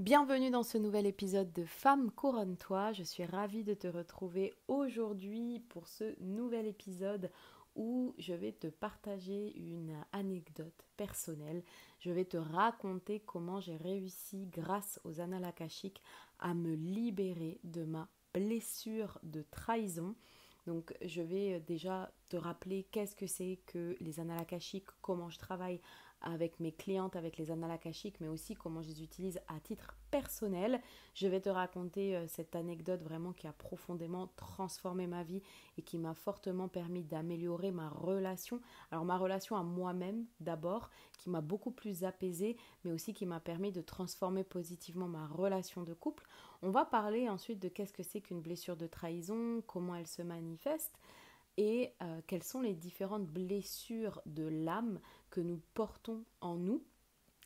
Bienvenue dans ce nouvel épisode de Femme couronne-toi. Je suis ravie de te retrouver aujourd'hui pour ce nouvel épisode où je vais te partager une anecdote personnelle. Je vais te raconter comment j'ai réussi grâce aux annales akashiques à me libérer de ma blessure de trahison. Donc je vais déjà te rappeler qu'est-ce que c'est que les annales akashiques, comment je travaille avec mes clientes, avec les annales akashiques, mais aussi comment je les utilise à titre personnel. Je vais te raconter cette anecdote vraiment qui a profondément transformé ma vie et qui m'a fortement permis d'améliorer ma relation. Alors ma relation à moi-même d'abord, qui m'a beaucoup plus apaisée, mais aussi qui m'a permis de transformer positivement ma relation de couple. On va parler ensuite de qu'est-ce que c'est qu'une blessure de trahison, comment elle se manifeste et quelles sont les différentes blessures de l'âme que nous portons en nous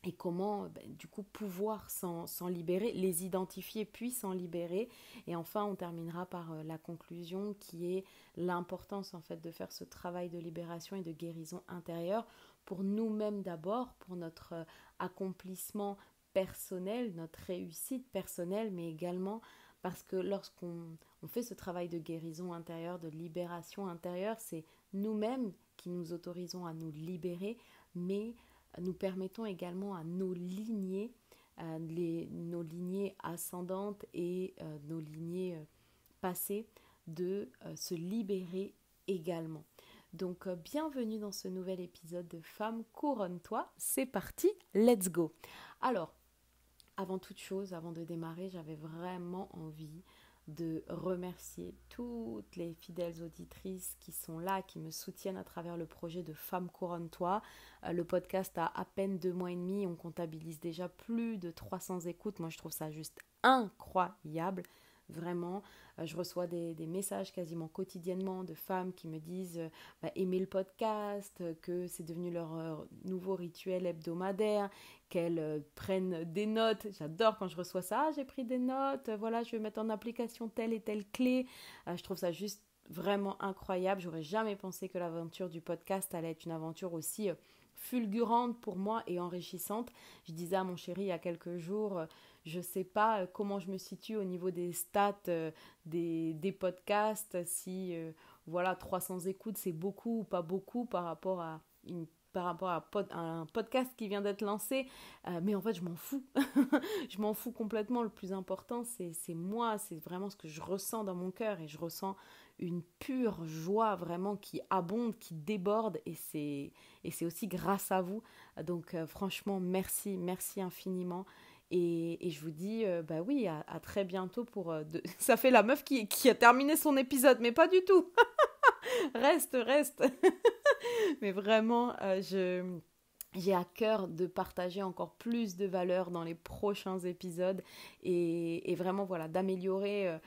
et comment du coup pouvoir s'en libérer, les identifier puis s'en libérer. Et enfin on terminera par la conclusion qui est l'importance en fait de faire ce travail de libération et de guérison intérieure pour nous-mêmes d'abord, pour notre accomplissement personnel, notre réussite personnelle, mais également parce que lorsqu'on fait ce travail de guérison intérieure, de libération intérieure, c'est nous-mêmes qui nous autorisons à nous libérer, mais nous permettons également à nos lignées, nos lignées ascendantes et nos lignées passées de se libérer également. Donc bienvenue dans ce nouvel épisode de Femme couronne-toi, c'est parti, let's go. Alors, avant toute chose, avant de démarrer, j'avais vraiment envie de remercier toutes les fidèles auditrices qui sont là, qui me soutiennent à travers le projet de Femme couronne-toi. Le podcast a peine 2 mois et demi, on comptabilise déjà plus de 300 écoutes. Moi, je trouve ça juste incroyable. Vraiment, je reçois des messages quasiment quotidiennement de femmes qui me disent aimer le podcast, que c'est devenu leur nouveau rituel hebdomadaire, qu'elles prennent des notes. J'adore quand je reçois ça, j'ai pris des notes, voilà, je vais mettre en application telle et telle clé. Je trouve ça juste vraiment incroyable. J'aurais jamais pensé que l'aventure du podcast allait être une aventure aussi fulgurante pour moi et enrichissante. Je disais à mon chéri il y a quelques jours, je ne sais pas comment je me situe au niveau des stats des podcasts, si voilà 300 écoutes c'est beaucoup ou pas beaucoup par rapport à un podcast qui vient d'être lancé, mais en fait je m'en fous, je m'en fous complètement. Le plus important c'est moi, c'est vraiment ce que je ressens dans mon cœur et je ressens une pure joie vraiment qui abonde, qui déborde et c'est aussi grâce à vous. Donc franchement merci, merci infiniment. Et je vous dis, bah oui, à très bientôt pour... Ça fait la meuf qui a terminé son épisode, mais pas du tout. Reste. Mais vraiment, j'ai à cœur de partager encore plus de valeur dans les prochains épisodes et vraiment, voilà, d'améliorer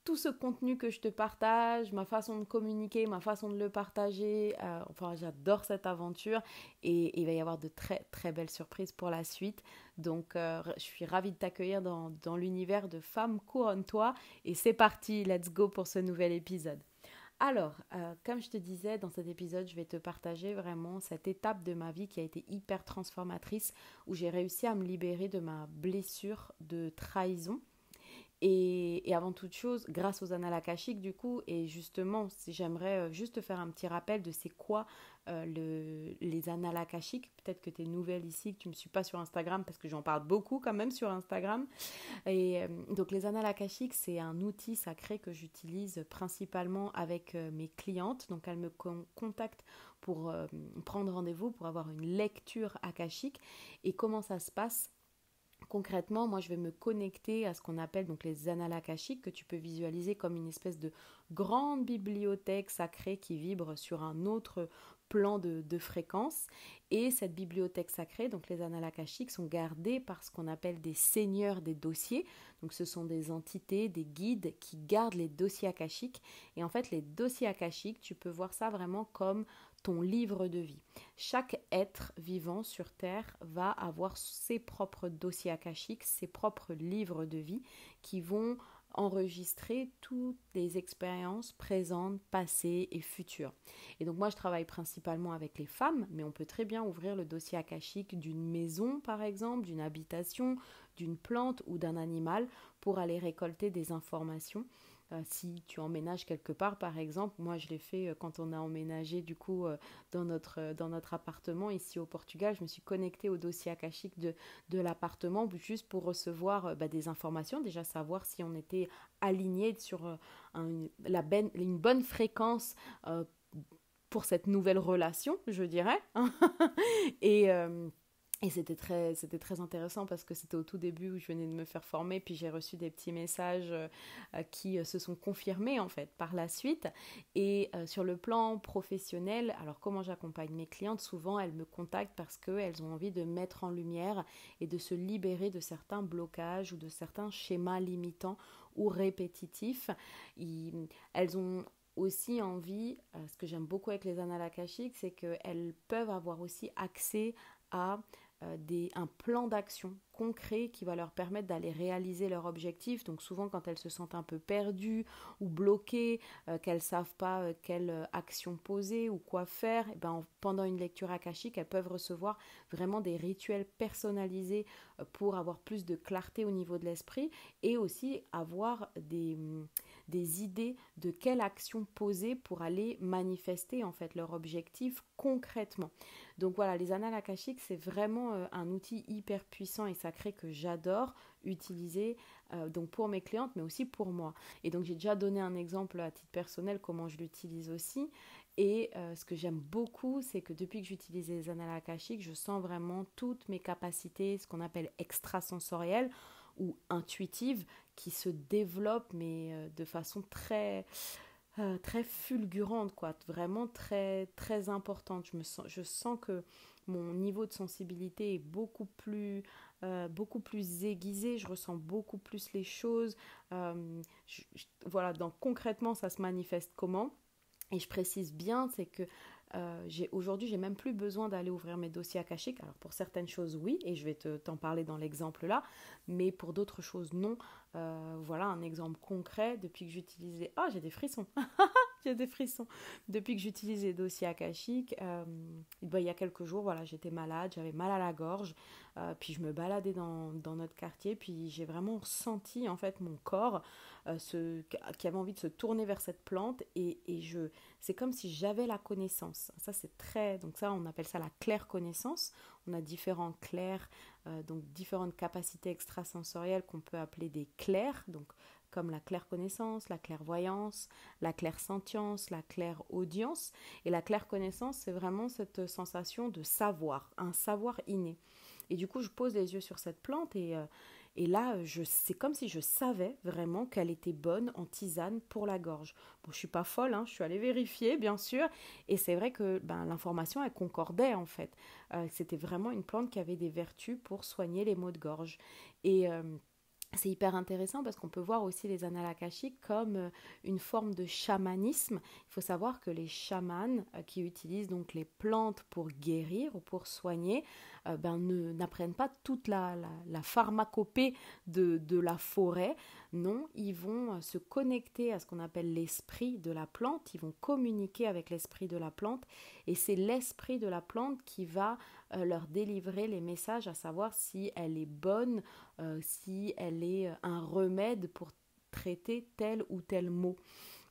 tout ce contenu que je te partage, ma façon de communiquer, ma façon de le partager. Enfin, j'adore cette aventure et il va y avoir de très très belles surprises pour la suite. Donc, je suis ravie de t'accueillir dans l'univers de Femme couronne-toi et c'est parti, let's go pour ce nouvel épisode. Alors, comme je te disais, dans cet épisode, je vais te partager vraiment cette étape de ma vie qui a été hyper transformatrice, où j'ai réussi à me libérer de ma blessure de trahison. Et avant toute chose, grâce aux annales akashiques du coup, et justement, si j'aimerais juste te faire un petit rappel de c'est quoi les annales akashiques. Peut-être que tu es nouvelle ici, que tu ne me suis pas sur Instagram, parce que j'en parle beaucoup quand même sur Instagram. Et donc les annales akashiques, c'est un outil sacré que j'utilise principalement avec mes clientes. Donc elles me contactent pour prendre rendez-vous, pour avoir une lecture akashique. Et comment ça se passe ? Concrètement, moi, je vais me connecter à ce qu'on appelle donc les annales akashiques, que tu peux visualiser comme une espèce de grande bibliothèque sacrée qui vibre sur un autre plan de fréquence. Et cette bibliothèque sacrée, donc les annales akashiques, sont gardées par ce qu'on appelle des seigneurs des dossiers. Donc ce sont des entités, des guides qui gardent les dossiers akashiques. Et en fait, les dossiers akashiques, tu peux voir ça vraiment comme ton livre de vie. Chaque être vivant sur Terre va avoir ses propres dossiers akashiques, ses propres livres de vie qui vont enregistrer toutes les expériences présentes, passées et futures. Et donc moi je travaille principalement avec les femmes, mais on peut très bien ouvrir le dossier akashique d'une maison par exemple, d'une habitation, d'une plante ou d'un animal pour aller récolter des informations. Si tu emménages quelque part par exemple, moi je l'ai fait quand on a emménagé du coup dans notre appartement ici au Portugal, je me suis connectée au dossier akashique de l'appartement juste pour recevoir des informations, déjà savoir si on était aligné sur une bonne fréquence pour cette nouvelle relation, je dirais. et, euh, et c'était très intéressant parce que c'était au tout début où je venais de me faire former, puis j'ai reçu des petits messages qui se sont confirmés en fait par la suite. Et sur le plan professionnel, alors comment j'accompagne mes clientes, souvent elles me contactent parce qu'elles ont envie de mettre en lumière et de se libérer de certains blocages ou de certains schémas limitants ou répétitifs. Elles ont aussi envie, ce que j'aime beaucoup avec les annales akashiques, c'est qu'elles peuvent avoir aussi accès à un plan d'action concret qui va leur permettre d'aller réaliser leur objectif. Donc souvent quand elles se sentent un peu perdues ou bloquées, qu'elles ne savent pas quelle action poser ou quoi faire, et pendant une lecture akashique, elles peuvent recevoir vraiment des rituels personnalisés pour avoir plus de clarté au niveau de l'esprit et aussi avoir des idées de quelle action poser pour aller manifester en fait leur objectif concrètement. Donc voilà, les annales akashiques, c'est vraiment un outil hyper puissant et sacré que j'adore utiliser donc pour mes clientes, mais aussi pour moi. Et donc j'ai déjà donné un exemple à titre personnel comment je l'utilise aussi. Et ce que j'aime beaucoup, c'est que depuis que j'utilise les annales akashiques, je sens vraiment toutes mes capacités, ce qu'on appelle extrasensorielles ou intuitives, qui se développent, mais de façon très fulgurante, quoi, vraiment très, très importante. Je sens que mon niveau de sensibilité est beaucoup plus aiguisé, je ressens beaucoup plus les choses. Voilà, donc concrètement, ça se manifeste comment? Et je précise bien, c'est que aujourd'hui, j'ai même plus besoin d'aller ouvrir mes dossiers akashiques. Alors pour certaines choses, oui, et je vais t'en parler dans l'exemple là, mais pour d'autres choses, non. Voilà un exemple concret. Depuis que j'utilisais... Ah, j'ai des frissons. J'ai des frissons. Depuis que j'utilise les dossiers akashiques, il y a quelques jours, voilà, j'étais malade, j'avais mal à la gorge, puis je me baladais dans notre quartier, puis j'ai vraiment senti en fait mon corps qui avait envie de se tourner vers cette plante, c'est comme si j'avais la connaissance. Ça c'est très, donc ça on appelle ça la claire connaissance. On a différents clairs, donc différentes capacités extrasensorielles qu'on peut appeler des clairs, donc comme la claire-connaissance, la clairvoyance, la clair-sentience, la clair-audience. Et la clair-connaissance, c'est vraiment cette sensation de savoir, un savoir inné. Et du coup, je pose les yeux sur cette plante et là, c'est comme si je savais vraiment qu'elle était bonne en tisane pour la gorge. Bon, je suis pas folle, hein, je suis allée vérifier, bien sûr, et c'est vrai que l'information, elle concordait en fait. C'était vraiment une plante qui avait des vertus pour soigner les maux de gorge. Et c'est hyper intéressant parce qu'on peut voir aussi les annales akashiques comme une forme de chamanisme. Il faut savoir que les chamans qui utilisent donc les plantes pour guérir ou pour soigner n'apprennent pas toute la pharmacopée de la forêt. Non, ils vont se connecter à ce qu'on appelle l'esprit de la plante. Ils vont communiquer avec l'esprit de la plante et c'est l'esprit de la plante qui va leur délivrer les messages, à savoir si elle est bonne, si elle est un remède pour traiter tel ou tel mot.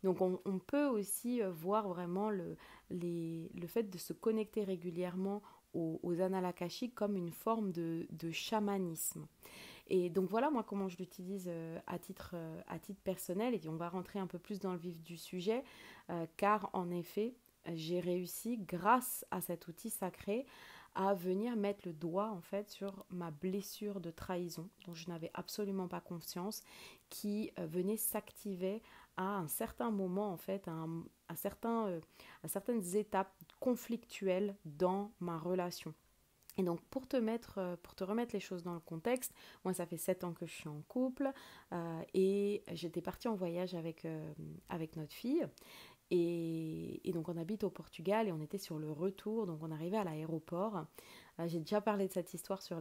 Donc on peut aussi voir vraiment le fait de se connecter régulièrement aux annales akashiques comme une forme de chamanisme. Et donc voilà moi comment je l'utilise à titre personnel, et on va rentrer un peu plus dans le vif du sujet, car en effet j'ai réussi grâce à cet outil sacré à venir mettre le doigt en fait sur ma blessure de trahison dont je n'avais absolument pas conscience, qui venait s'activer à un certain moment en fait, à certaines étapes conflictuelles dans ma relation. Et donc pour te remettre les choses dans le contexte, moi ça fait 7 ans que je suis en couple et j'étais partie en voyage avec notre fille. Et donc on habite au Portugal et on était sur le retour, donc on arrivait à l'aéroport J'ai déjà parlé de cette histoire sur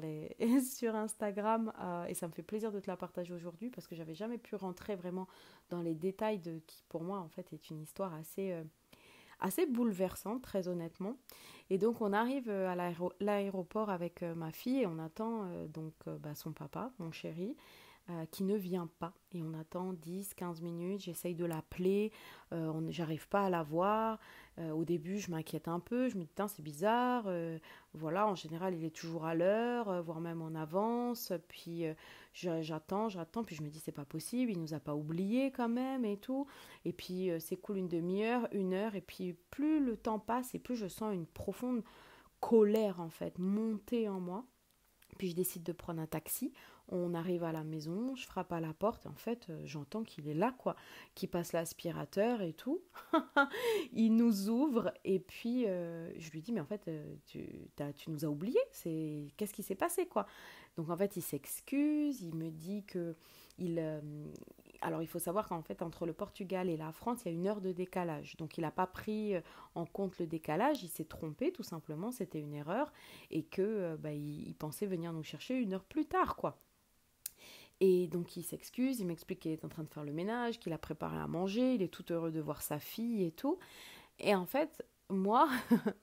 Instagram et ça me fait plaisir de te la partager aujourd'hui parce que j'avais jamais pu rentrer vraiment dans les détails de qui pour moi en fait est une histoire assez bouleversante très honnêtement. Et donc on arrive à l'aéroport avec ma fille et on attend son papa, mon chéri, qui ne vient pas. Et on attend 10-15 minutes, j'essaye de l'appeler, j'arrive pas à la voir. Au début, je m'inquiète un peu, je me dis, putain, c'est bizarre. Voilà, en général, il est toujours à l'heure, voire même en avance. Puis j'attends, puis je me dis, c'est pas possible, il nous a pas oubliés quand même et tout. Et puis s'écoule une demi-heure, 1 heure, et puis plus le temps passe et plus je sens une profonde colère en fait monter en moi. Puis je décide de prendre un taxi. On arrive à la maison, je frappe à la porte. En fait, j'entends qu'il est là, quoi. Qu'il passe l'aspirateur et tout. Il nous ouvre et puis je lui dis, mais en fait, tu nous as oubliés. Qu'est-ce qui s'est passé, quoi? Donc en fait, il s'excuse. Il me dit que il, euh, alors il faut savoir qu'en fait, entre le Portugal et la France, il y a 1 heure de décalage. Donc il n'a pas pris en compte le décalage. Il s'est trompé, tout simplement. C'était une erreur et que il pensait venir nous chercher 1 heure plus tard, quoi. Et donc il s'excuse, il m'explique qu'il est en train de faire le ménage, qu'il a préparé à manger, il est tout heureux de voir sa fille et tout. Et en fait, moi,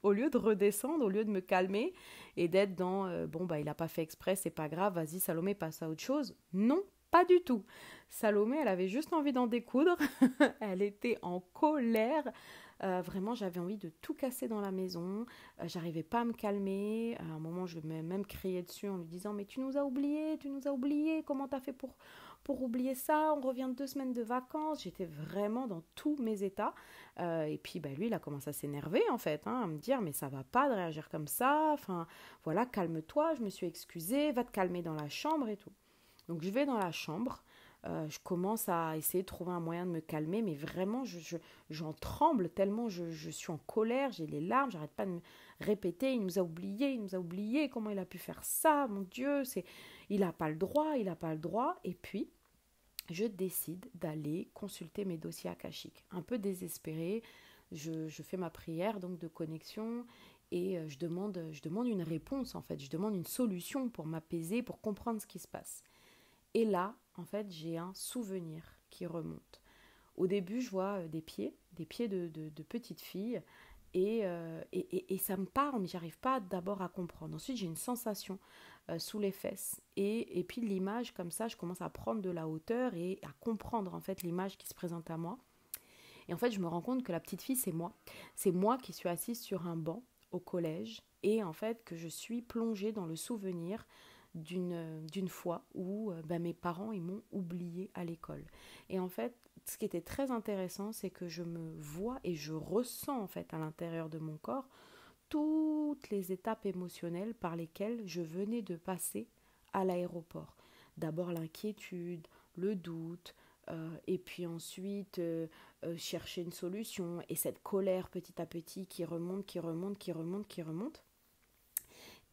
au lieu de redescendre, au lieu de me calmer et d'être dans il a pas fait exprès, c'est pas grave, vas-y Salomé, passe à autre chose. Non, pas du tout. Salomé, elle avait juste envie d'en découdre. Elle était en colère. Vraiment, j'avais envie de tout casser dans la maison. J'arrivais pas à me calmer. À un moment, je m'ai même crié dessus en lui disant, mais tu nous as oubliés. Comment t'as fait pour oublier ça? On revient de 2 semaines de vacances. J'étais vraiment dans tous mes états. Et puis, lui, il a commencé à s'énerver, en fait, hein, à me dire, mais ça va pas de réagir comme ça. Enfin, voilà, calme-toi. Je me suis excusée. Va te calmer dans la chambre et tout. Donc, je vais dans la chambre. Je commence à essayer de trouver un moyen de me calmer, mais vraiment, j'en tremble tellement je suis en colère, j'ai les larmes, j'arrête pas de me répéter, il nous a oubliés, comment il a pu faire ça, mon Dieu, il n'a pas le droit, il n'a pas le droit. Et puis, je décide d'aller consulter mes dossiers akashiques. Un peu désespérée, je fais ma prière donc de connexion et je demande une réponse en fait, je demande une solution pour m'apaiser, pour comprendre ce qui se passe. Et là, en fait, j'ai un souvenir qui remonte. Au début, je vois des pieds de petite fille, et ça me parle, mais j'arrive pas d'abord à comprendre. Ensuite, j'ai une sensation sous les fesses, et puis l'image, comme ça, je commence à prendre de la hauteur et à comprendre en fait l'image qui se présente à moi. Et en fait, je me rends compte que la petite fille, c'est moi. C'est moi qui suis assise sur un banc au collège, et en fait que je suis plongée dans le souvenir d'une fois où mes parents ils m'ont oubliée à l'école. Et en fait, ce qui était très intéressant, c'est que je me vois et je ressens en fait à l'intérieur de mon corps toutes les étapes émotionnelles par lesquelles je venais de passer à l'aéroport. D'abord l'inquiétude, le doute, et puis ensuite chercher une solution, et cette colère petit à petit qui remonte, qui remonte, qui remonte, qui remonte.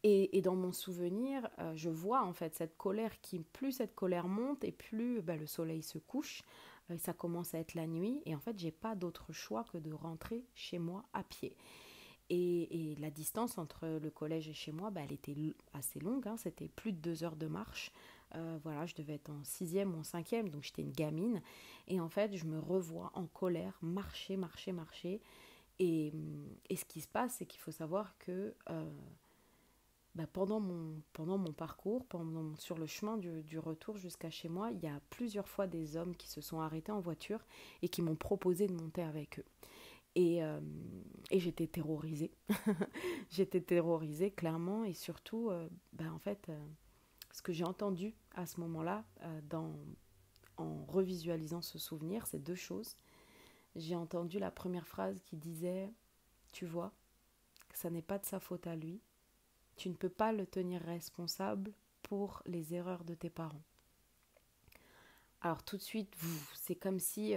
Et dans mon souvenir, je vois en fait cette colère plus cette colère monte et plus le soleil se couche, ça commence à être la nuit, et en fait j'ai pas d'autre choix que de rentrer chez moi à pied. Et la distance entre le collège et chez moi, elle était assez longue, hein, c'était plus de 2 heures de marche. Voilà, je devais être en sixième ou en cinquième, donc j'étais une gamine. Et en fait, je me revois en colère, marcher, marcher, marcher. Et ce qui se passe, c'est qu'il faut savoir que pendant mon parcours, sur le chemin du retour jusqu'à chez moi, il y a plusieurs fois des hommes qui se sont arrêtés en voiture et qui m'ont proposé de monter avec eux. Et j'étais terrorisée. J'étais terrorisée, clairement, et surtout, en fait, ce que j'ai entendu à ce moment-là, en revisualisant ce souvenir, c'est 2 choses. J'ai entendu la première phrase qui disait, tu vois, que ça n'est pas de sa faute à lui, tu ne peux pas le tenir responsable pour les erreurs de tes parents. Alors tout de suite, c'est comme si,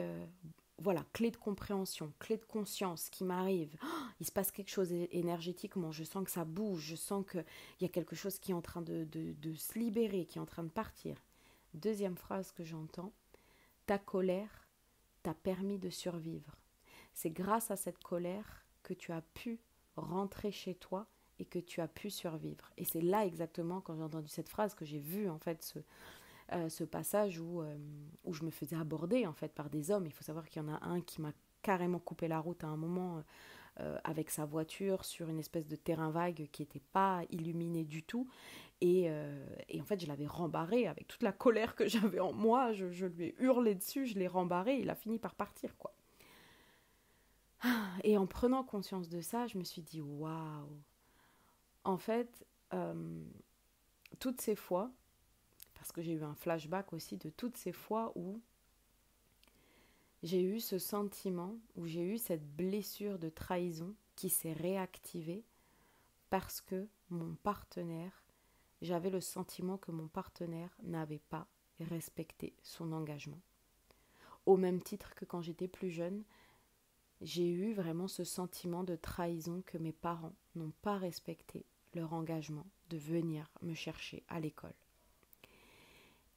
voilà, clé de compréhension, clé de conscience qui m'arrive. Oh, il se passe quelque chose énergétiquement, je sens que ça bouge, je sens qu'il y a quelque chose qui est en train de se libérer, qui est en train de partir. Deuxième phrase que j'entends, ta colère t'a permis de survivre. C'est grâce à cette colère que tu as pu rentrer chez toi et que tu as pu survivre. Et c'est là exactement, quand j'ai entendu cette phrase, que j'ai vu en fait ce passage où je me faisais aborder en fait par des hommes. Il faut savoir qu'il y en a un qui m'a carrément coupé la route à un moment avec sa voiture sur une espèce de terrain vague qui n'était pas illuminé du tout. Et en fait, je l'avais rembarré avec toute la colère que j'avais en moi. Je lui ai hurlé dessus, je l'ai rembarré. Il a fini par partir, quoi. Et en prenant conscience de ça, je me suis dit, waouh. En fait, toutes ces fois, parce que j'ai eu un flashback aussi de toutes ces fois où j'ai eu ce sentiment, où j'ai eu cette blessure de trahison qui s'est réactivée parce que mon partenaire, j'avais le sentiment que mon partenaire n'avait pas respecté son engagement. Au même titre que quand j'étais plus jeune, j'ai eu vraiment ce sentiment de trahison que mes parents n'ont pas respecté leur engagement de venir me chercher à l'école.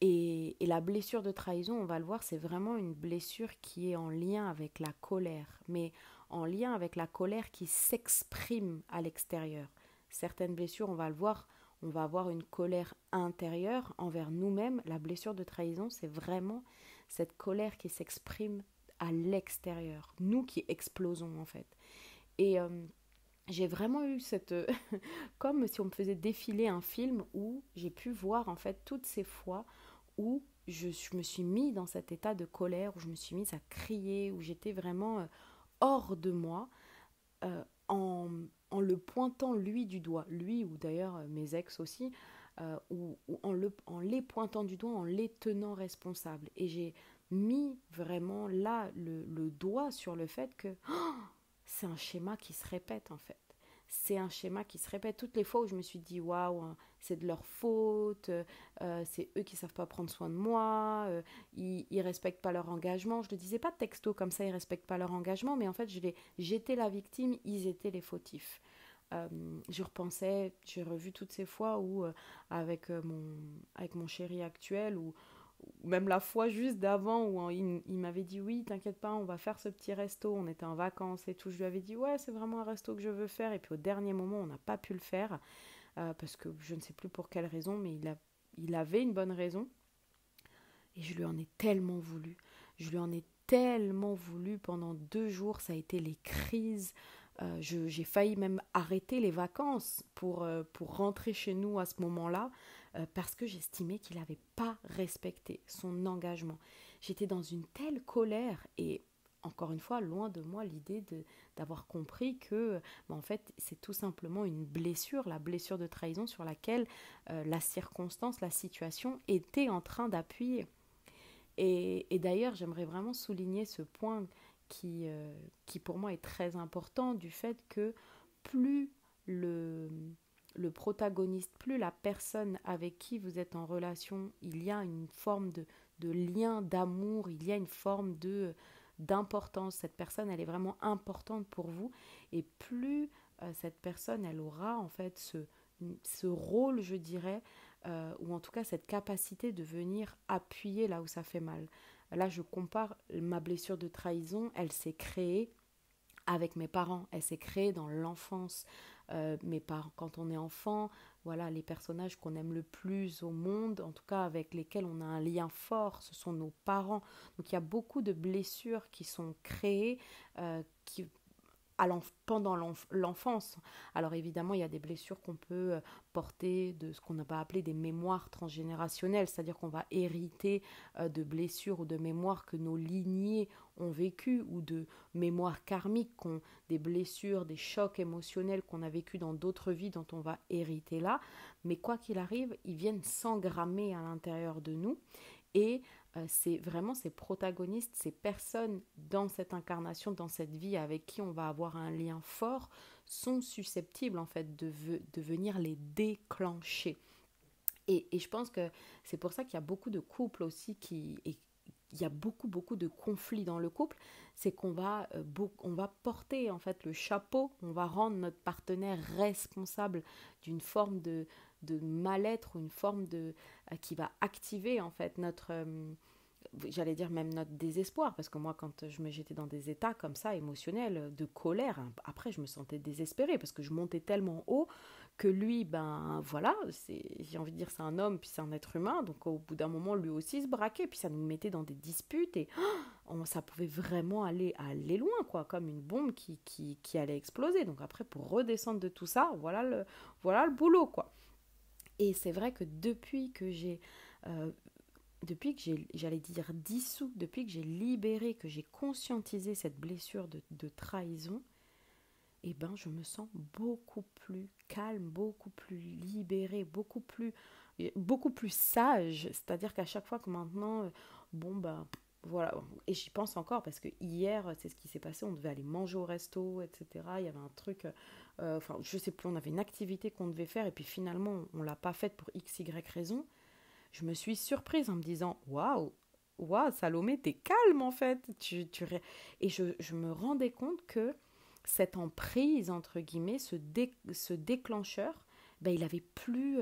Et la blessure de trahison, on va le voir, c'est vraiment une blessure qui est en lien avec la colère, mais en lien avec la colère qui s'exprime à l'extérieur. Certaines blessures, on va le voir, on va avoir une colère intérieure envers nous-mêmes. La blessure de trahison, c'est vraiment cette colère qui s'exprime à l'extérieur, nous qui explosons en fait. Et j'ai vraiment eu cette... comme si on me faisait défiler un film où j'ai pu voir en fait toutes ces fois où je me suis mis dans cet état de colère, où je me suis mise à crier, où j'étais vraiment hors de moi, en le pointant lui du doigt, lui ou d'ailleurs mes ex aussi, ou en les pointant du doigt, en les tenant responsables. Et j'ai mis vraiment là le doigt sur le fait que c'est un schéma qui se répète en fait. C'est un schéma qui se répète toutes les fois où je me suis dit waouh, hein, c'est de leur faute, c'est eux qui savent pas prendre soin de moi, ils respectent pas leur engagement. Je le disais pas de texto comme ça, ils respectent pas leur engagement, mais en fait j'étais la victime, ils étaient les fautifs. Je repensais, j'ai revu toutes ces fois où avec mon chéri actuel, ou même la fois juste d'avant où il m'avait dit oui, t'inquiète pas, on va faire ce petit resto, on était en vacances et tout, je lui avais dit ouais, c'est vraiment un resto que je veux faire, et puis au dernier moment on n'a pas pu le faire parce que je ne sais plus pour quelle raison, mais il avait une bonne raison, et je lui en ai tellement voulu, pendant 2 jours, ça a été les crises. J'ai failli même arrêter les vacances pour rentrer chez nous à ce moment-là, parce que j'estimais qu'il n'avait pas respecté son engagement. J'étais dans une telle colère, et encore une fois, loin de moi l'idée d'avoir compris que en fait, c'est tout simplement une blessure, la blessure de trahison sur laquelle la circonstance, la situation était en train d'appuyer. Et d'ailleurs, j'aimerais vraiment souligner ce point qui pour moi est très important, du fait que plus le protagoniste, plus la personne avec qui vous êtes en relation, il y a une forme de lien d'amour, il y a une forme d'importance. Cette personne, elle est vraiment importante pour vous, et plus cette personne, elle aura en fait ce rôle, je dirais, ou en tout cas cette capacité de venir appuyer là où ça fait mal. Là, je compare ma blessure de trahison, elle s'est créée avec mes parents, elle s'est créée dans l'enfance. Mes parents, quand on est enfant, voilà, les personnages qu'on aime le plus au monde, en tout cas avec lesquels on a un lien fort, ce sont nos parents. Donc il y a beaucoup de blessures qui sont créées, qui pendant l'enfance. Alors évidemment, il y a des blessures qu'on peut porter de ce qu'on va appeler des mémoires transgénérationnelles, c'est-à-dire qu'on va hériter de blessures ou de mémoires que nos lignées ont vécues, ou de mémoires karmiques, des blessures, des chocs émotionnels qu'on a vécus dans d'autres vies dont on va hériter là. Mais quoi qu'il arrive, ils viennent s'engrammer à l'intérieur de nous, et c'est vraiment ces protagonistes, ces personnes dans cette incarnation, dans cette vie avec qui on va avoir un lien fort, sont susceptibles en fait de venir les déclencher. Et je pense que c'est pour ça qu'il y a beaucoup de couples aussi et il y a beaucoup de conflits dans le couple, c'est qu'on va, on va porter en fait le chapeau, on va rendre notre partenaire responsable d'une forme de mal-être, ou une forme qui va activer en fait j'allais dire même notre désespoir, parce que moi, quand j'étais dans des états comme ça, émotionnels, de colère, hein, après, je me sentais désespérée, parce que je montais tellement haut que lui, ben voilà, j'ai envie de dire, c'est un homme, puis c'est un être humain, donc au bout d'un moment, lui aussi se braquait, puis ça nous mettait dans des disputes, et ça pouvait vraiment aller loin, quoi, comme une bombe qui allait exploser. Donc après, pour redescendre de tout ça, voilà le boulot, quoi. Et c'est vrai que euh, j'allais dire dissous, depuis que j'ai libéré, que j'ai conscientisé cette blessure de trahison, eh ben, je me sens beaucoup plus calme, beaucoup plus libérée, beaucoup plus sage. C'est-à-dire qu'à chaque fois que maintenant, bon, ben, voilà. Et j'y pense encore parce que hier, c'est ce qui s'est passé. On devait aller manger au resto, etc. Il y avait un truc, enfin, je sais plus, on avait une activité qu'on devait faire et puis finalement, on l'a pas faite pour x, y raison. Je me suis surprise en me disant, waouh, waouh, Salomé, t'es calme en fait. Et je me rendais compte que cette emprise, entre guillemets, ce déclencheur, ben, il avait plus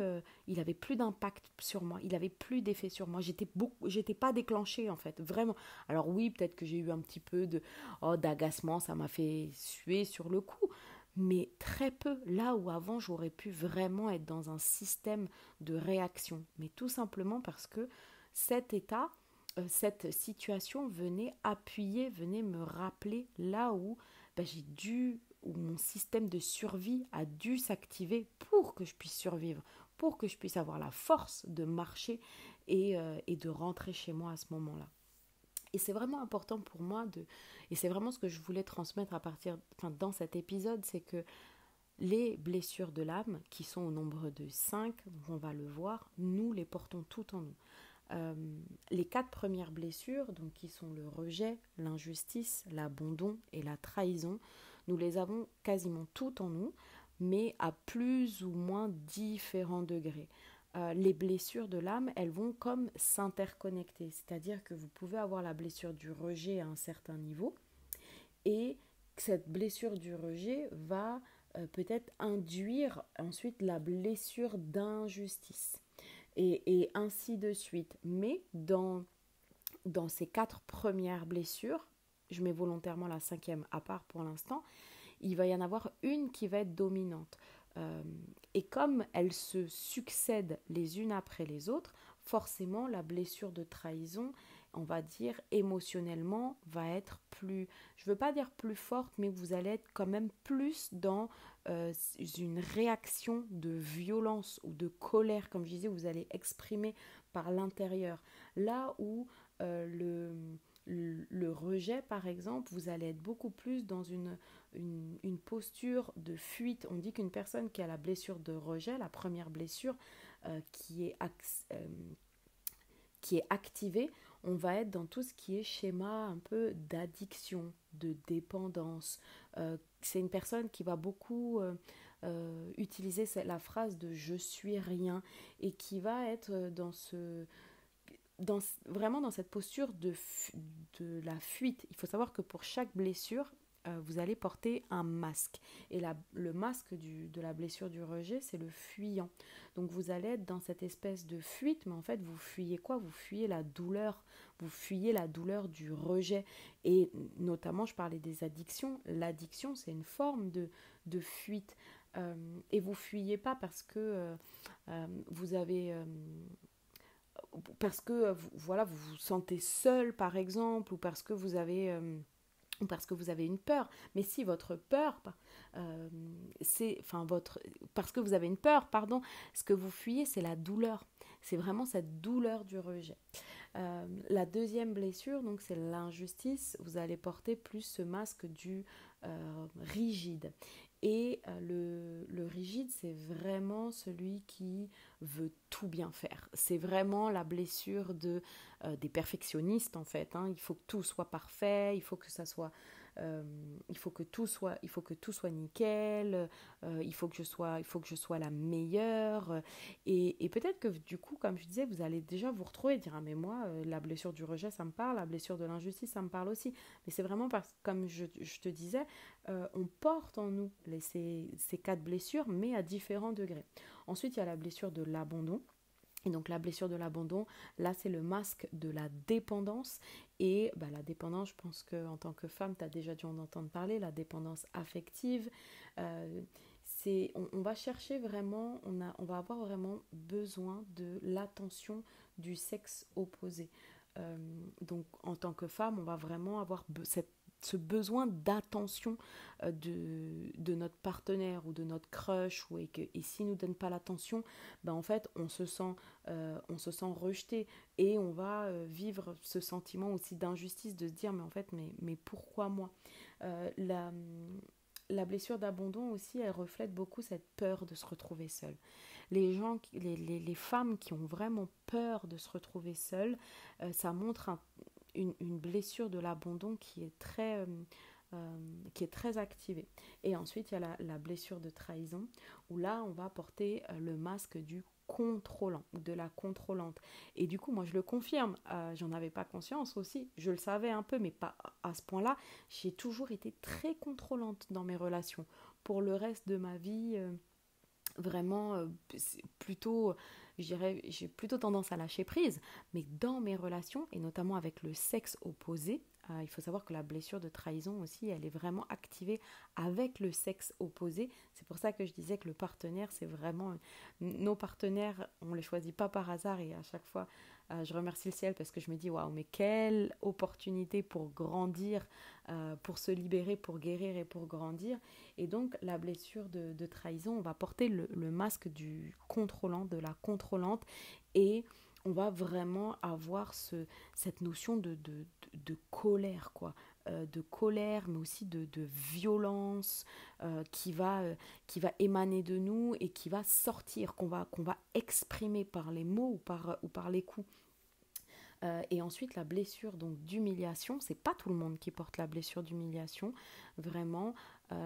d'impact sur moi, il avait plus d'effet sur moi. J'étais pas déclenchée en fait, vraiment. Alors oui, peut-être que j'ai eu un petit peu d'agacement, ça m'a fait suer sur le coup, mais très peu. Là où avant j'aurais pu vraiment être dans un système de réaction, mais tout simplement parce que cet état, cette situation venait appuyer, venait me rappeler là où ben, où mon système de survie a dû s'activer pour que je puisse survivre, pour que je puisse avoir la force de marcher et de rentrer chez moi à ce moment-là. Et c'est vraiment important pour moi et c'est vraiment ce que je voulais transmettre dans cet épisode, c'est que les blessures de l'âme, qui sont au nombre de 5, on va le voir, nous les portons toutes en nous. Euh, les 4 premières blessures, donc qui sont le rejet, l'injustice, l'abandon et la trahison, nous les avons quasiment toutes en nous, mais à plus ou moins différents degrés. Les blessures de l'âme, elles vont comme s'interconnecter, c'est-à-dire que vous pouvez avoir la blessure du rejet à un certain niveau, et cette blessure du rejet va peut-être induire ensuite la blessure d'injustice et ainsi de suite. Mais dans ces 4 premières blessures, je mets volontairement la 5e à part pour l'instant, il va y en avoir une qui va être dominante. Euh, et comme elles se succèdent les unes après les autres, forcément la blessure de trahison, on va dire émotionnellement, va être plus, je ne veux pas dire plus forte, mais vous allez être quand même plus dans une réaction de violence ou de colère, comme je disais, vous allez exprimer par l'intérieur. Là où le rejet, par exemple, vous allez être beaucoup plus dans une posture de fuite. On dit qu'une personne qui a la blessure de rejet, la première blessure qui est activée, on va être dans tout ce qui est schéma un peu d'addiction, de dépendance. C'est une personne qui va beaucoup utiliser la phrase de je suis rien et qui va être vraiment dans cette posture de la fuite. Il faut savoir que pour chaque blessure, vous allez porter un masque. Et le masque de la blessure du rejet, c'est le fuyant. Donc vous allez être dans cette espèce de fuite, mais en fait, vous fuyez quoi? Vous fuyez la douleur. Vous fuyez la douleur du rejet. Et notamment, je parlais des addictions. L'addiction, c'est une forme de fuite. Et vous fuyez pas parce que vous avez... parce que voilà, vous vous sentez seul par exemple, ou parce que vous avez une peur. Mais si votre peur, parce que vous avez une peur, pardon, ce que vous fuyez, c'est la douleur. C'est vraiment cette douleur du rejet. La deuxième blessure, donc, c'est l'injustice. Vous allez porter plus ce masque du rigide. Et le rigide, c'est vraiment celui qui veut tout bien faire. C'est vraiment la blessure des perfectionnistes, en fait. Hein. Il faut que tout soit parfait, il faut que ça soit... il faut que tout soit nickel, il faut que je sois la meilleure. Et peut-être que du coup, comme je disais, vous allez déjà vous retrouver et dire ah mais moi, la blessure du rejet, ça me parle, la blessure de l'injustice, ça me parle aussi. Mais c'est vraiment parce que, comme je te disais, on porte en nous ces 4 blessures, mais à différents degrés. Ensuite, il y a la blessure de l'abandon. Et donc la blessure de l'abandon, là c'est le masque de la dépendance. Et la dépendance, je pense qu'en tant que femme, tu as déjà dû en entendre parler, la dépendance affective. Euh, on va chercher vraiment, on va avoir vraiment besoin de l'attention du sexe opposé. Euh, donc en tant que femme, on va vraiment avoir ce besoin d'attention de notre partenaire ou de notre crush, et s'il ne nous donne pas l'attention, en fait on se sent rejeté, et on va vivre ce sentiment aussi d'injustice, de se dire mais en fait mais pourquoi moi. La blessure d'abandon aussi, elle reflète beaucoup cette peur de se retrouver seule. Les femmes qui ont vraiment peur de se retrouver seules, ça montre une blessure de l'abandon qui est très activée. Et ensuite, il y a la blessure de trahison, où là, on va porter le masque du contrôlant, ou de la contrôlante. Et du coup, moi, je le confirme, j'en avais pas conscience aussi, je le savais un peu, mais pas à ce point-là. J'ai toujours été très contrôlante dans mes relations. Pour le reste de ma vie, vraiment plutôt, je dirais, j'ai plutôt tendance à lâcher prise, mais dans mes relations, et notamment avec le sexe opposé, il faut savoir que la blessure de trahison aussi, elle est vraiment activée avec le sexe opposé. C'est pour ça que je disais que le partenaire, c'est vraiment... Nos partenaires, on ne les choisit pas par hasard, et à chaque fois, je remercie le ciel, parce que je me dis, waouh, mais quelle opportunité pour grandir, pour se libérer, pour guérir et pour grandir. Et donc, la blessure de trahison, on va porter le masque du contrôlant, de la contrôlante, et on va vraiment avoir cette notion de colère, quoi. De colère, mais aussi de violence qui va émaner de nous et qui va sortir, qu'on va exprimer par les mots ou par les coups. Et ensuite, la blessure donc d'humiliation, c'est pas tout le monde qui porte la blessure d'humiliation, vraiment.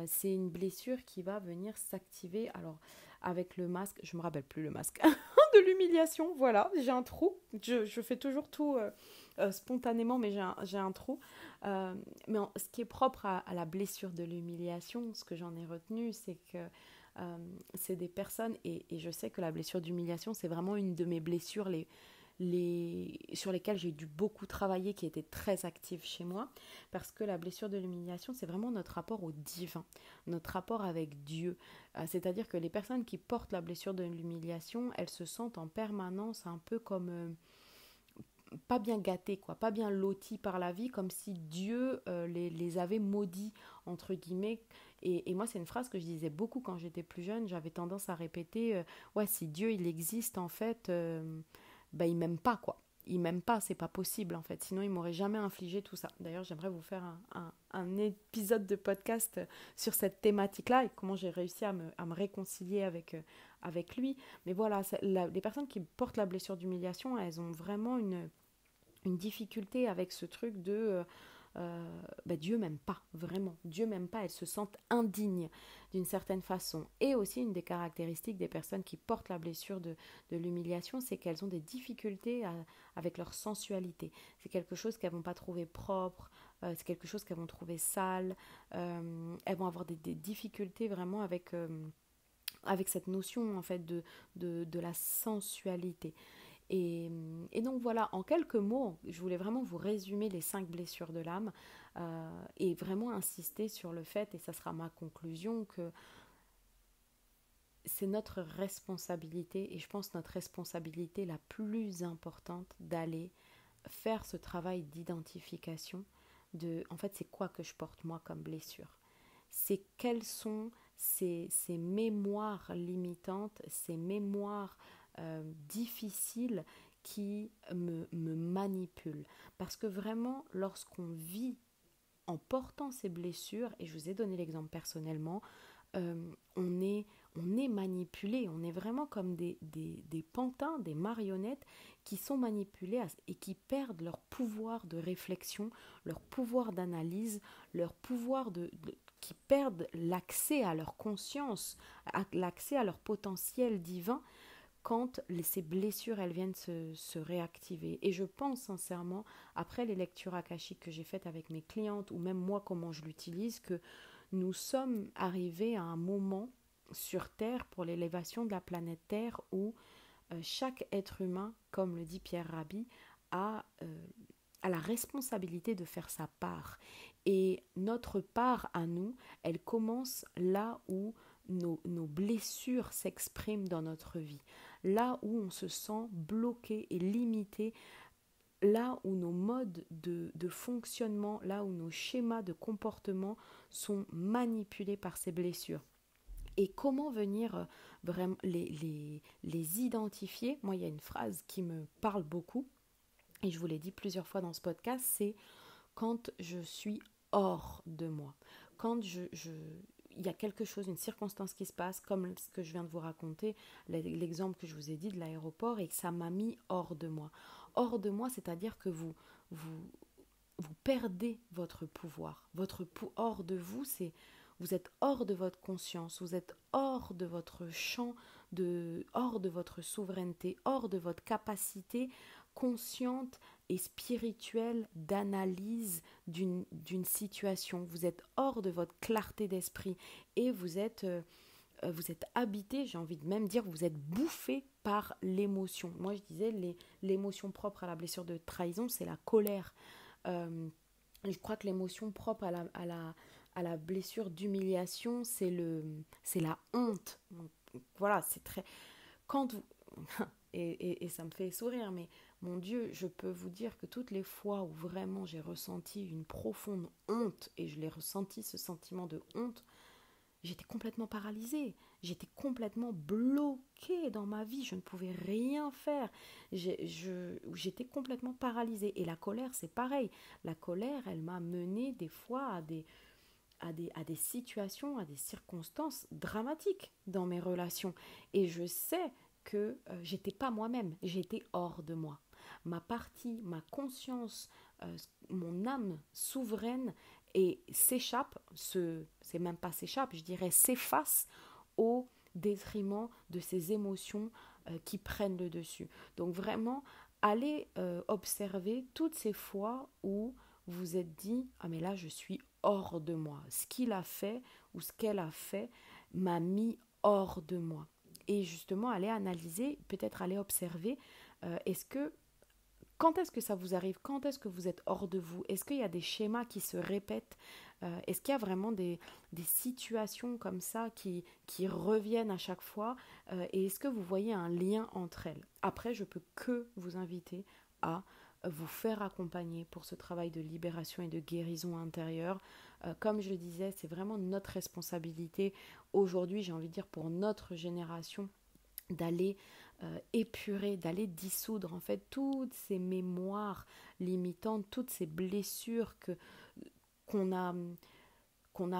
C'est une blessure qui va venir s'activer. Alors, avec le masque, je me rappelle plus le masque de l'humiliation. Voilà, j'ai un trou. Je fais toujours tout spontanément, mais j'ai un trou. Ce qui est propre à la blessure de l'humiliation, ce que j'en ai retenu, c'est que c'est des personnes, et je sais que la blessure d'humiliation, c'est vraiment une de mes blessures sur lesquelles j'ai dû beaucoup travailler, qui était très active chez moi, parce que la blessure de l'humiliation, c'est vraiment notre rapport au divin, notre rapport avec Dieu. C'est-à-dire que les personnes qui portent la blessure de l'humiliation, elles se sentent en permanence un peu comme pas bien gâtées, quoi, pas bien loties par la vie, comme si Dieu les avait maudits, entre guillemets. Et moi, c'est une phrase que je disais beaucoup quand j'étais plus jeune. J'avais tendance à répéter ouais, si Dieu il existe, en fait, il m'aime pas, quoi. Il m'aime pas, c'est pas possible, en fait. Sinon, il m'aurait jamais infligé tout ça. D'ailleurs, j'aimerais vous faire un épisode de podcast sur cette thématique-là, et comment j'ai réussi à me réconcilier avec lui. Mais voilà, les personnes qui portent la blessure d'humiliation, elles ont vraiment une difficulté avec ce truc de Dieu m'aime pas, vraiment. Dieu m'aime pas, elles se sentent indignes d'une certaine façon. Et aussi, une des caractéristiques des personnes qui portent la blessure de l'humiliation, c'est qu'elles ont des difficultés avec leur sensualité. C'est quelque chose qu'elles vont pas trouver propre, c'est quelque chose qu'elles vont trouver sale. Elles vont avoir des difficultés vraiment avec cette notion, en fait, de la sensualité. Et donc voilà, en quelques mots, je voulais vraiment vous résumer les 5 blessures de l'âme, et vraiment insister sur le fait, et ça sera ma conclusion, que c'est notre responsabilité, et je pense notre responsabilité la plus importante, d'aller faire ce travail d'identification de, en fait, c'est quoi que je porte moi comme blessure. C'est quelles sont ces mémoires limitantes, ces mémoires difficiles qui me manipulent. Parce que vraiment, lorsqu'on vit en portant ces blessures, et je vous ai donné l'exemple personnellement, on est manipulé, on est vraiment comme des pantins, des marionnettes qui sont manipulés et qui perdent leur pouvoir de réflexion, leur pouvoir d'analyse, leur pouvoir qui perdent l'accès à leur conscience, l'accès à leur potentiel divin, quand ces blessures elles viennent se réactiver. Et je pense sincèrement, après les lectures akashiques que j'ai faites avec mes clientes, ou même moi comment je l'utilise, que nous sommes arrivés à un moment sur Terre, pour l'élévation de la planète Terre, où chaque être humain, comme le dit Pierre Rabhi, a la responsabilité de faire sa part. Et notre part à nous, elle commence là où nos blessures s'expriment dans notre vie, là où on se sent bloqué et limité, là où nos modes de fonctionnement, là où nos schémas de comportement sont manipulés par ces blessures. Et comment venir vraiment les identifier. Moi, il y a une phrase qui me parle beaucoup, et je vous l'ai dit plusieurs fois dans ce podcast, c'est quand je suis hors de moi. Quand il y a quelque chose, une circonstance qui se passe, comme ce que je viens de vous raconter, l'exemple que je vous ai dit de l'aéroport, et que ça m'a mis hors de moi. Hors de moi, c'est-à-dire que vous perdez votre pouvoir. Hors de vous, c'est vous êtes hors de votre conscience, vous êtes hors de votre champ, hors de votre souveraineté, hors de votre capacité consciente et spirituelle d'analyse d'une situation. Vous êtes hors de votre clarté d'esprit et vous êtes habité, j'ai envie de même dire, vous êtes bouffé par l'émotion. Moi, je disais, l'émotion propre à la blessure de trahison, c'est la colère. Je crois que l'émotion propre à la blessure d'humiliation, c'est la honte. Donc, voilà, c'est très... Quand vous... et ça me fait sourire, mais mon Dieu, je peux vous dire que toutes les fois où vraiment j'ai ressenti une profonde honte, et je l'ai ressenti, ce sentiment de honte, j'étais complètement paralysée, j'étais complètement bloquée dans ma vie, je ne pouvais rien faire, j'étais complètement paralysée. Et la colère, c'est pareil, la colère, elle m'a menée des fois à des situations, à des circonstances dramatiques dans mes relations. Et je sais que j'étais pas moi-même, j'étais hors de moi. Ma partie, ma conscience, mon âme souveraine et s'échappe, c'est même pas s'échappe, je dirais s'efface au détriment de ces émotions qui prennent le dessus. Donc vraiment, allez observer toutes ces fois où vous vous êtes dit « Ah mais là je suis hors de moi. Ce qu'il a fait ou ce qu'elle a fait m'a mis hors de moi. » Et justement, allez analyser, peut-être aller observer, quand est-ce que ça vous arrive? Quand est-ce que vous êtes hors de vous? Est-ce qu'il y a des schémas qui se répètent? Est-ce qu'il y a vraiment des situations comme ça qui reviennent à chaque fois? Et est-ce que vous voyez un lien entre elles? Après, je peux que vous inviter à vous faire accompagner pour ce travail de libération et de guérison intérieure. Comme je le disais, c'est vraiment notre responsabilité aujourd'hui, j'ai envie de dire pour notre génération, d'aller épurer, d'aller dissoudre en fait toutes ces mémoires limitantes, toutes ces blessures qu'on a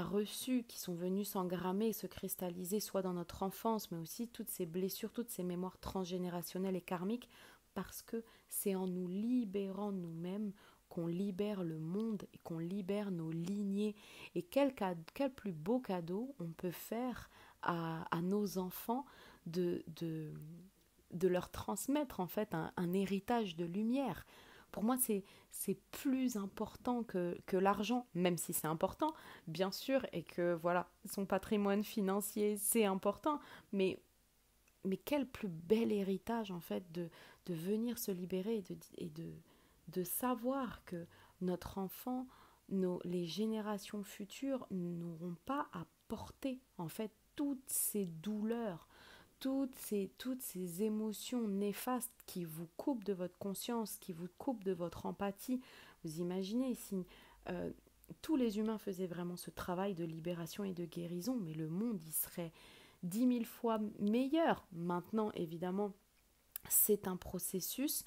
reçues, qui sont venues s'engrammer et se cristalliser soit dans notre enfance, mais aussi toutes ces blessures, toutes ces mémoires transgénérationnelles et karmiques, parce que c'est en nous libérant nous-mêmes qu'on libère le monde et qu'on libère nos lignées. Et quel plus beau cadeau on peut faire à nos enfants de leur transmettre en fait un héritage de lumière. Pour moi, c'est plus important que l'argent, même si c'est important, bien sûr, et que voilà, son patrimoine financier, c'est important, mais quel plus bel héritage en fait de venir se libérer de savoir que notre enfant, les générations futures n'auront pas à porter en fait toutes ces douleurs, toutes ces émotions néfastes qui vous coupent de votre conscience, qui vous coupent de votre empathie. Vous imaginez si tous les humains faisaient vraiment ce travail de libération et de guérison, mais le monde il serait 10 000 fois meilleur. Maintenant, évidemment, c'est un processus.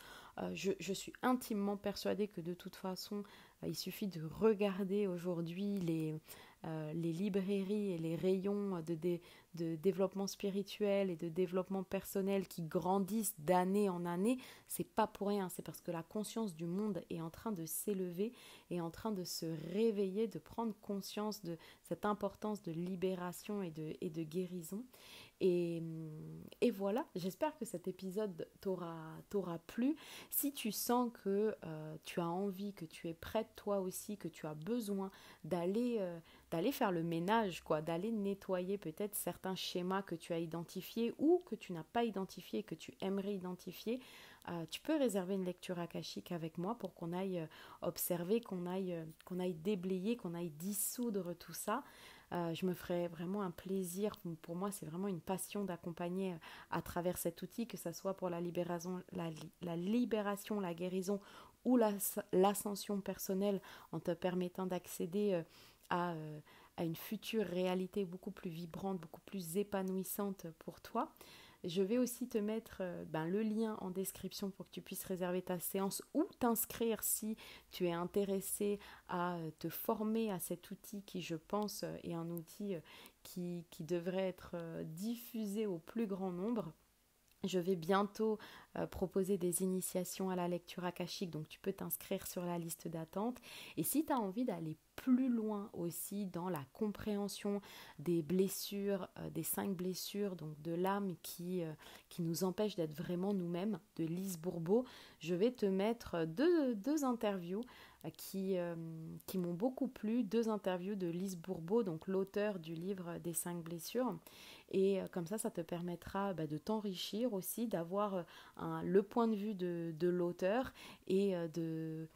Je suis intimement persuadée que de toute façon, il suffit de regarder aujourd'hui les librairies et les rayons de développement spirituel et de développement personnel qui grandissent d'année en année. C'est pas pour rien, c'est parce que la conscience du monde est en train de s'élever, est en train de se réveiller, de prendre conscience de cette importance de libération et de guérison. Et voilà, j'espère que cet épisode t'aura plu. Si tu sens que tu as envie, que tu es prête toi aussi, que tu as besoin d'aller faire le ménage, quoi, d'aller nettoyer peut-être certains schémas que tu as identifiés ou que tu n'as pas identifiés, que tu aimerais identifier, tu peux réserver une lecture akashique avec moi pour qu'on aille observer, qu'on aille déblayer, qu'on aille dissoudre tout ça. Je me ferais vraiment un plaisir. Pour moi, c'est vraiment une passion d'accompagner à travers cet outil, que ce soit pour la libération, la guérison ou l'ascension personnelle, en te permettant d'accéder à, euh, à une future réalité beaucoup plus vibrante, beaucoup plus épanouissante pour toi. Je vais aussi te mettre le lien en description pour que tu puisses réserver ta séance ou t'inscrire si tu es intéressé à te former à cet outil qui, je pense, est un outil qui devrait être diffusé au plus grand nombre. Je vais bientôt proposer des initiations à la lecture akashique, donc tu peux t'inscrire sur la liste d'attente. Et si tu as envie d'aller plus loin aussi dans la compréhension des blessures, des 5 blessures donc de l'âme qui nous empêchent d'être vraiment nous-mêmes, de Lise Bourbeau, je vais te mettre deux interviews qui m'ont beaucoup plu, 2 interviews de Lise Bourbeau, donc l'auteur du livre des 5 blessures. Et comme ça te permettra de t'enrichir aussi, d'avoir le point de vue de l'auteur et de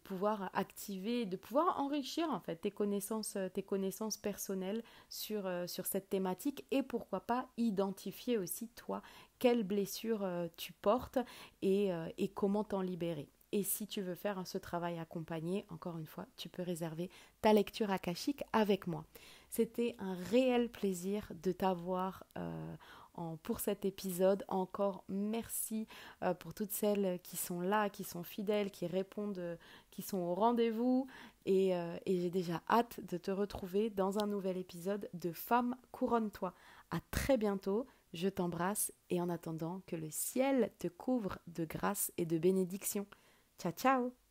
pouvoir activer, de pouvoir enrichir en fait tes connaissances personnelles sur cette thématique, et pourquoi pas identifier aussi toi quelles blessures tu portes et comment t'en libérer. Et si tu veux faire ce travail accompagné, encore une fois, tu peux réserver ta lecture akashique avec moi. C'était un réel plaisir de t'avoir pour cet épisode. Encore merci pour toutes celles qui sont là, qui sont fidèles, qui répondent, qui sont au rendez-vous. Et j'ai déjà hâte de te retrouver dans un nouvel épisode de Femme couronne-toi. À très bientôt, je t'embrasse et en attendant que le ciel te couvre de grâce et de bénédictions. Ciao ciao!